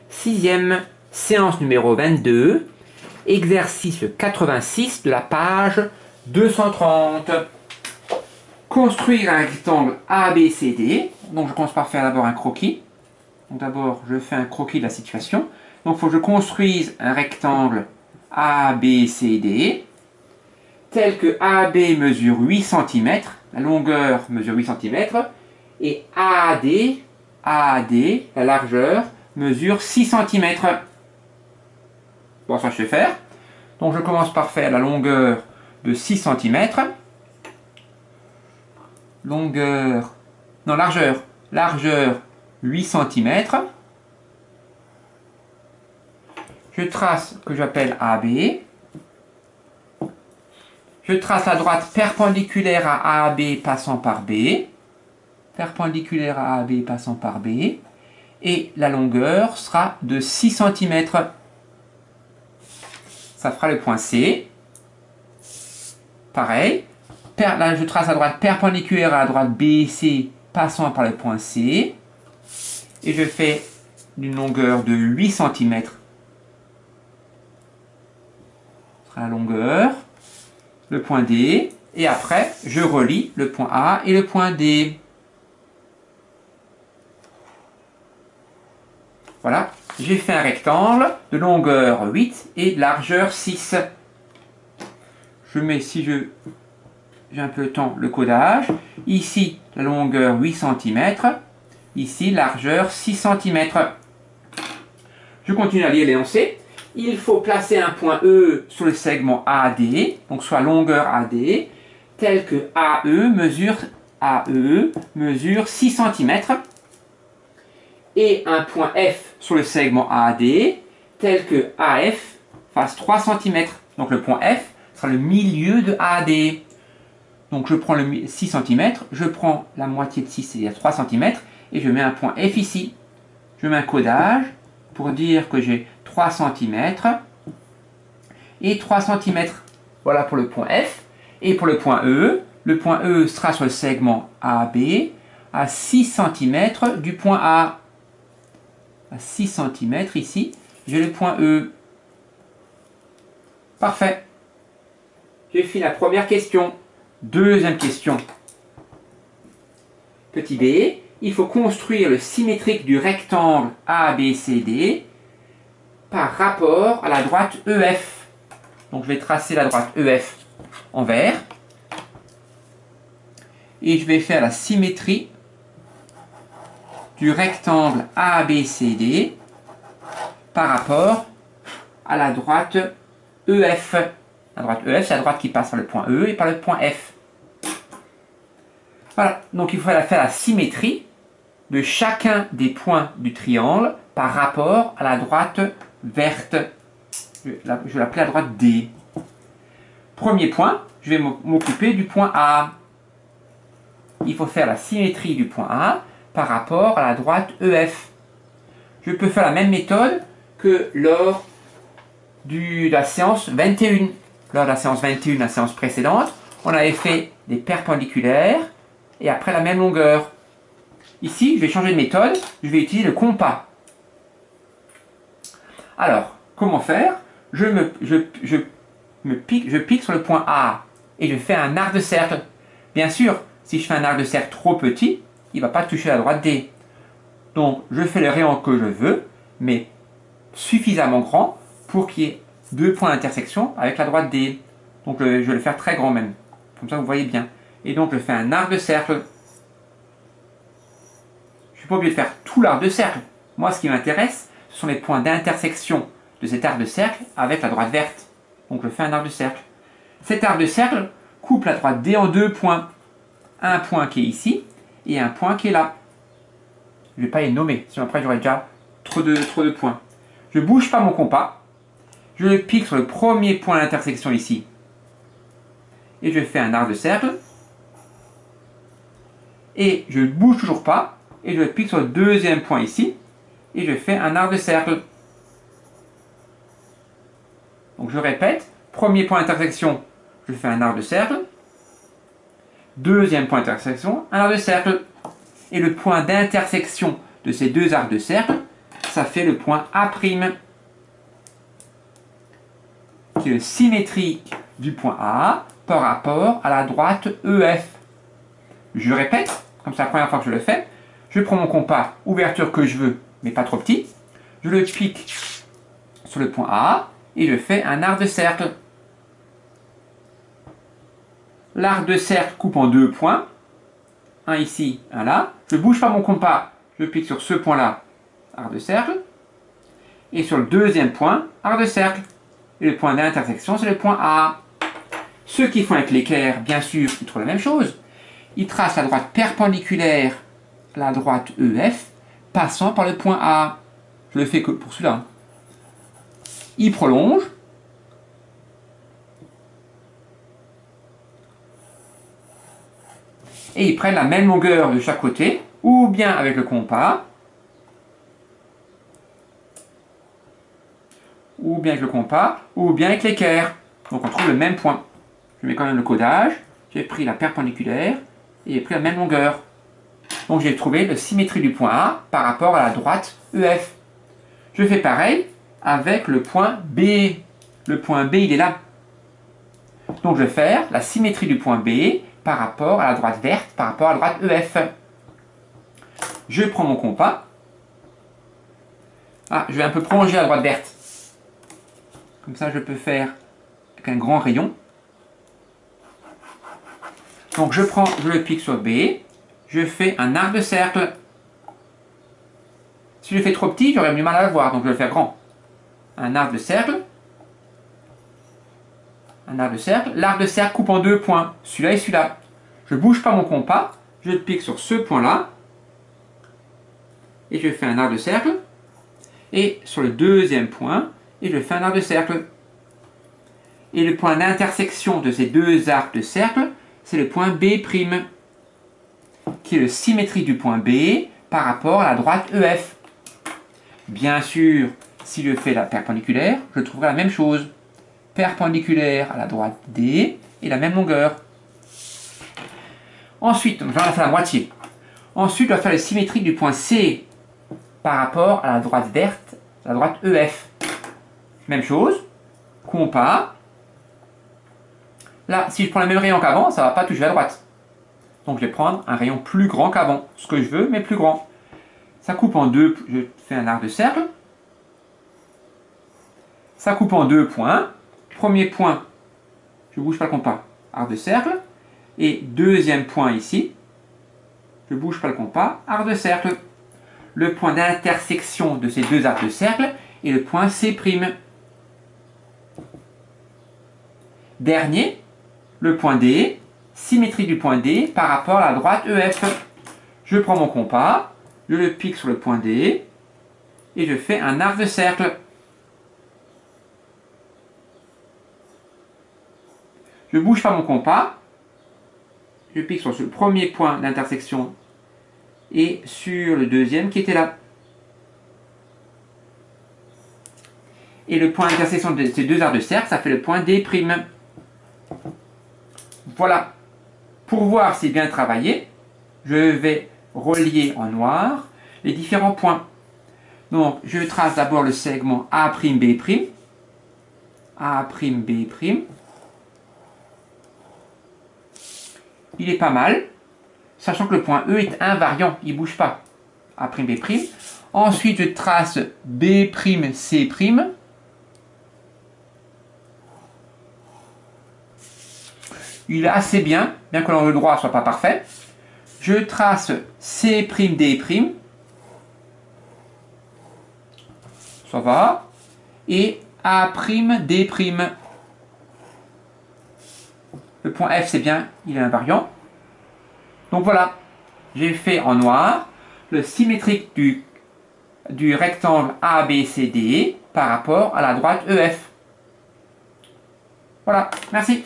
Sixième séance numéro 22, exercice 86 de la page 230. Construire un rectangle ABCD. Donc je commence par faire d'abord un croquis. Donc d'abord je fais un croquis de la situation. Donc il faut que je construise un rectangle ABCD tel que AB mesure 8 cm, la longueur mesure 8 cm, et AD, la largeur, mesure 6 cm. Bon, ça je sais faire. Donc je commence par faire la longueur de 6 cm. Largeur 8 cm. Je trace ce que j'appelle AB. Je trace la droite perpendiculaire à AB passant par B. Perpendiculaire à AB passant par B. Et la longueur sera de 6 cm. Ça fera le point C. Pareil. Là, je trace la droite perpendiculaire à la droite BC passant par le point C. Et je fais une longueur de 8 cm. Ce sera la longueur. Le point D. Et après, je relie le point A et le point D. Voilà. J'ai fait un rectangle de longueur 8 et de largeur 6. Je mets, si j'ai un peu de temps, le codage. Ici, la longueur 8 cm. Ici, largeur 6 cm. Je continue à lire l'énoncé. Il faut placer un point E sur le segment AD, donc soit longueur AD, tel que AE mesure 6 cm. Et un point F sur le segment AD, tel que AF fasse 3 cm. Donc le point F sera le milieu de AD. Donc je prends le 6 cm, je prends la moitié de 6, c'est-à-dire 3 cm, et je mets un point F ici. Je mets un codage pour dire que j'ai 3 cm et 3 cm. Voilà pour le point F. Et pour le point E sera sur le segment AB à 6 cm du point A. À 6 cm ici, j'ai le point E. Parfait. J'ai fini la première question. Deuxième question. Petit b, il faut construire le symétrique du rectangle ABCD par rapport à la droite EF. Donc je vais tracer la droite EF en vert. Et je vais faire la symétrie du rectangle ABCD par rapport à la droite EF. La droite EF, c'est la droite qui passe par le point E et par le point F. Voilà, donc il faut faire la symétrie de chacun des points du triangle par rapport à la droite verte. Je vais l'appeler la droite D. Premier point, je vais m'occuper du point A. Il faut faire la symétrie du point A par rapport à la droite EF. Je peux faire la même méthode que lors de la séance 21. Lors de la séance 21, la séance précédente, on avait fait des perpendiculaires et après la même longueur. Ici, je vais changer de méthode, je vais utiliser le compas. Alors, comment faire? Je pique sur le point A et je fais un arc de cercle. Bien sûr, si je fais un arc de cercle trop petit, il ne va pas toucher la droite D. Donc, je fais le rayon que je veux, mais suffisamment grand pour qu'il y ait deux points d'intersection avec la droite D. Donc, je vais le faire très grand même. Comme ça, vous voyez bien. Et donc, je fais un arc de cercle. Je ne suis pas obligé de faire tout l'arc de cercle. Moi, ce qui m'intéresse, ce sont les points d'intersection de cet arc de cercle avec la droite verte. Donc, je fais un arc de cercle. Cet arc de cercle coupe la droite D en deux points. Un point qui est ici et un point qui est là. Je ne vais pas les nommer, sinon après j'aurai déjà trop de points. Je ne bouge pas mon compas. Je le pique sur le premier point d'intersection ici. Et je fais un arc de cercle. Et je ne bouge toujours pas. Et je le pique sur le deuxième point ici. Et je fais un arc de cercle. Donc je répète. Premier point d'intersection, je fais un arc de cercle. Deuxième point d'intersection, un arc de cercle. Et le point d'intersection de ces deux arcs de cercle, ça fait le point A', qui est le symétrique du point A par rapport à la droite EF. Je répète, comme c'est la première fois que je le fais. Je prends mon compas, ouverture que je veux, mais pas trop petit. Je le pique sur le point A et je fais un arc de cercle. L'arc de cercle coupe en 2 points. Un ici, un là. Je ne bouge pas mon compas, je pique sur ce point-là, arc de cercle. Et sur le deuxième point, arc de cercle. Et le point d'intersection, c'est le point A. Ceux qui font avec l'équerre, bien sûr, ils trouvent la même chose. Ils tracent la droite perpendiculaire à la droite EF, passant par le point A. Je le fais que pour celui-là. Ils prolongent. Et ils prennent la même longueur de chaque côté, ou bien avec le compas, ou bien avec l'équerre. Donc on trouve le même point. Je mets quand même le codage, j'ai pris la perpendiculaire, et j'ai pris la même longueur. Donc j'ai trouvé la symétrie du point A par rapport à la droite EF. Je fais pareil avec le point B. Le point B, il est là. Donc je vais faire la symétrie du point B par rapport à la droite verte, par rapport à la droite EF. Je prends mon compas. Ah, je vais un peu prolonger la droite verte. Comme ça, je peux faire avec un grand rayon. Donc je le pique sur B. Je fais un arc de cercle. Si je le fais trop petit, j'aurais du mal à le voir, donc je vais le faire grand. Un arc de cercle. Un arc de cercle. L'arc de cercle coupe en 2 points, celui-là et celui-là. Je ne bouge pas mon compas, je le pique sur ce point-là. Et je fais un arc de cercle. Et sur le deuxième point, et je fais un arc de cercle. Et le point d'intersection de ces deux arcs de cercle, c'est le point B', qui est le symétrique du point B par rapport à la droite EF. Bien sûr, si je fais la perpendiculaire, je trouverai la même chose. Perpendiculaire à la droite D et la même longueur. Ensuite, j'en ai fait la moitié. Ensuite, je dois faire le symétrique du point C par rapport à la droite verte, la droite EF. Même chose, compas. Là, si je prends le même rayon qu'avant, ça ne va pas toucher à droite. Donc je vais prendre un rayon plus grand qu'avant. Ce que je veux, mais plus grand. Ça coupe en 2, je fais un arc de cercle. Ça coupe en 2 points. Premier point, je ne bouge pas le compas, arc de cercle. Et deuxième point ici, je ne bouge pas le compas, arc de cercle. Le point d'intersection de ces deux arcs de cercle est le point C'. Dernier, le point D, symétrie du point D par rapport à la droite EF. Je prends mon compas, je le pique sur le point D et je fais un arc de cercle. Je ne bouge pas mon compas, je pique sur ce premier point d'intersection et sur le deuxième qui était là. Et le point d'intersection de ces deux arcs de cercle, ça fait le point D'. Voilà. Pour voir si c'est bien travaillé, je vais relier en noir les différents points. Donc, je trace d'abord le segment A'B'. A'B'. Il est pas mal, sachant que le point E est invariant, il ne bouge pas. A'B'. Ensuite, je trace B'C'. Il est assez bien que l'angle droit ne soit pas parfait. Je trace C'D'. Ça va. Et A'D'. Le point F, c'est bien, il est invariant. Donc voilà, j'ai fait en noir le symétrique du rectangle ABCD par rapport à la droite EF. Voilà, merci.